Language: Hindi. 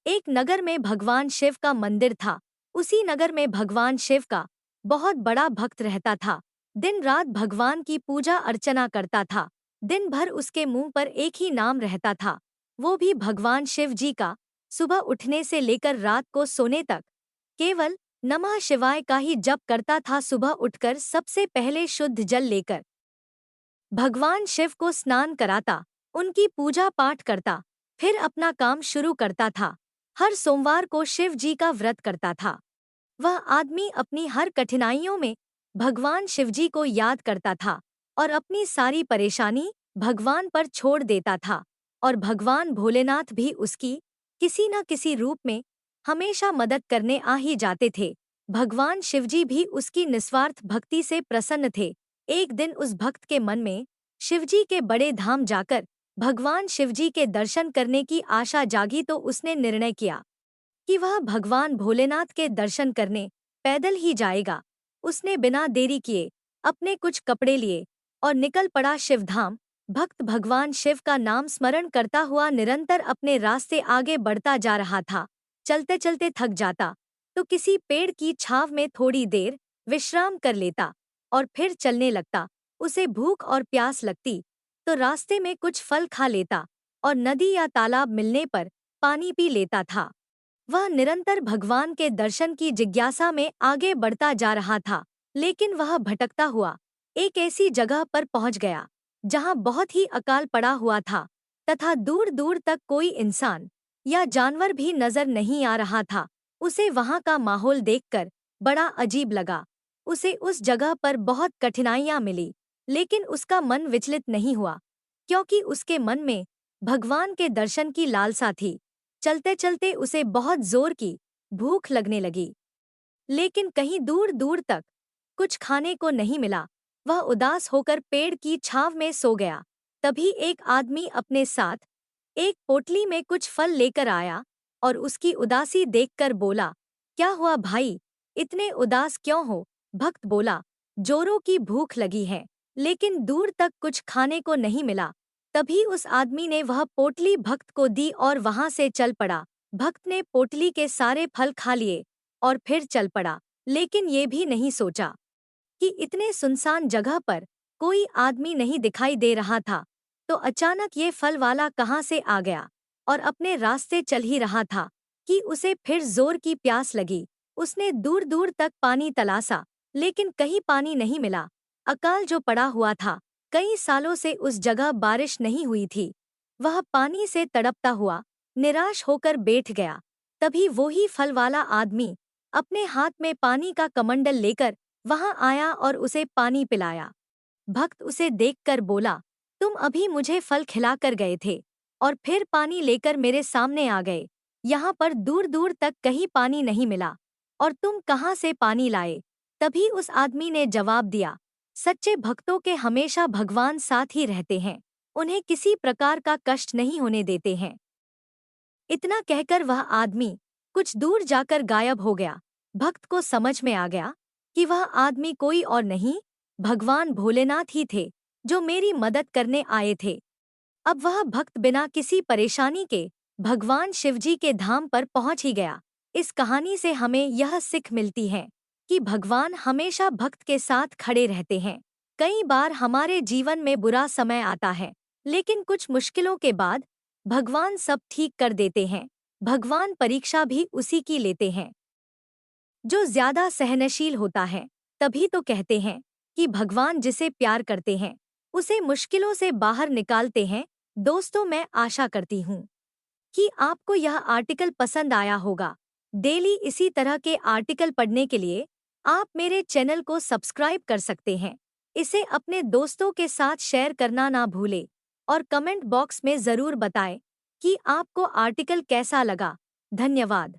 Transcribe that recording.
एक नगर में भगवान शिव का मंदिर था। उसी नगर में भगवान शिव का बहुत बड़ा भक्त रहता था। दिन रात भगवान की पूजा अर्चना करता था। दिन भर उसके मुंह पर एक ही नाम रहता था, वो भी भगवान शिव जी का। सुबह उठने से लेकर रात को सोने तक केवल नमः शिवाय का ही जप करता था। सुबह उठकर सबसे पहले शुद्ध जल लेकर भगवान शिव को स्नान कराता, उनकी पूजा पाठ करता, फिर अपना काम शुरू करता था। हर सोमवार को शिव जी का व्रत करता था। वह आदमी अपनी हर कठिनाइयों में भगवान शिव जी को याद करता था और अपनी सारी परेशानी भगवान पर छोड़ देता था। और भगवान भोलेनाथ भी उसकी किसी न किसी रूप में हमेशा मदद करने आ ही जाते थे। भगवान शिवजी भी उसकी निस्वार्थ भक्ति से प्रसन्न थे। एक दिन उस भक्त के मन में शिवजी के बड़े धाम जाकर भगवान शिवजी के दर्शन करने की आशा जागी, तो उसने निर्णय किया कि वह भगवान भोलेनाथ के दर्शन करने पैदल ही जाएगा। उसने बिना देरी किए अपने कुछ कपड़े लिए और निकल पड़ा शिवधाम। भक्त भगवान शिव का नाम स्मरण करता हुआ निरंतर अपने रास्ते आगे बढ़ता जा रहा था। चलते चलते थक जाता तो किसी पेड़ की छांव में थोड़ी देर विश्राम कर लेता और फिर चलने लगता। उसे भूख और प्यास लगती तो रास्ते में कुछ फल खा लेता और नदी या तालाब मिलने पर पानी पी लेता था। वह निरंतर भगवान के दर्शन की जिज्ञासा में आगे बढ़ता जा रहा था, लेकिन वह भटकता हुआ एक ऐसी जगह पर पहुंच गया जहां बहुत ही अकाल पड़ा हुआ था तथा दूर दूर तक कोई इंसान या जानवर भी नजर नहीं आ रहा था। उसे वहां का माहौल देखकर बड़ा अजीब लगा। उसे उस जगह पर बहुत कठिनाइयां मिली, लेकिन उसका मन विचलित नहीं हुआ, क्योंकि उसके मन में भगवान के दर्शन की लालसा थी। चलते चलते उसे बहुत जोर की भूख लगने लगी, लेकिन कहीं दूर दूर तक कुछ खाने को नहीं मिला। वह उदास होकर पेड़ की छांव में सो गया। तभी एक आदमी अपने साथ एक पोटली में कुछ फल लेकर आया और उसकी उदासी देखकर बोला, क्या हुआ भाई, इतने उदास क्यों हो? भक्त बोला, जोरों की भूख लगी है, लेकिन दूर तक कुछ खाने को नहीं मिला। तभी उस आदमी ने वह पोटली भक्त को दी और वहां से चल पड़ा। भक्त ने पोटली के सारे फल खा लिए और फिर चल पड़ा, लेकिन ये भी नहीं सोचा कि इतने सुनसान जगह पर कोई आदमी नहीं दिखाई दे रहा था। तो अचानक ये फल वाला कहाँ से आ गया और अपने रास्ते चल ही रहा था कि उसे फिर जोर की प्यास लगी। उसने दूर दूर तक पानी तलाशा, लेकिन कहीं पानी नहीं मिला। अकाल जो पड़ा हुआ था, कई सालों से उस जगह बारिश नहीं हुई थी। वह पानी से तड़पता हुआ निराश होकर बैठ गया। तभी वो ही फल वाला आदमी अपने हाथ में पानी का कमंडल लेकर वहां आया और उसे पानी पिलाया। भक्त उसे देखकर बोला, तुम अभी मुझे फल खिलाकर गए थे और फिर पानी लेकर मेरे सामने आ गए। यहाँ पर दूर दूर तक कहीं पानी नहीं मिला और तुम कहाँ से पानी लाए? तभी उस आदमी ने जवाब दिया, सच्चे भक्तों के हमेशा भगवान साथ ही रहते हैं, उन्हें किसी प्रकार का कष्ट नहीं होने देते हैं। इतना कहकर वह आदमी कुछ दूर जाकर गायब हो गया। भक्त को समझ में आ गया कि वह आदमी कोई और नहीं, भगवान भोलेनाथ ही थे, जो मेरी मदद करने आए थे। अब वह भक्त बिना किसी परेशानी के भगवान शिवजी के धाम पर पहुंच ही गया। इस कहानी से हमें यह सीख मिलती है कि भगवान हमेशा भक्त के साथ खड़े रहते हैं। कई बार हमारे जीवन में बुरा समय आता है, लेकिन कुछ मुश्किलों के बाद भगवान सब ठीक कर देते हैं। भगवान परीक्षा भी उसी की लेते हैं जो ज्यादा सहनशील होता है। तभी तो कहते हैं कि भगवान जिसे प्यार करते हैं उसे मुश्किलों से बाहर निकालते हैं। दोस्तों, मैं आशा करती हूँ कि आपको यह आर्टिकल पसंद आया होगा। डेली इसी तरह के आर्टिकल पढ़ने के लिए आप मेरे चैनल को सब्सक्राइब कर सकते हैं। इसे अपने दोस्तों के साथ शेयर करना ना भूलें और कमेंट बॉक्स में ज़रूर बताएं कि आपको आर्टिकल कैसा लगा। धन्यवाद।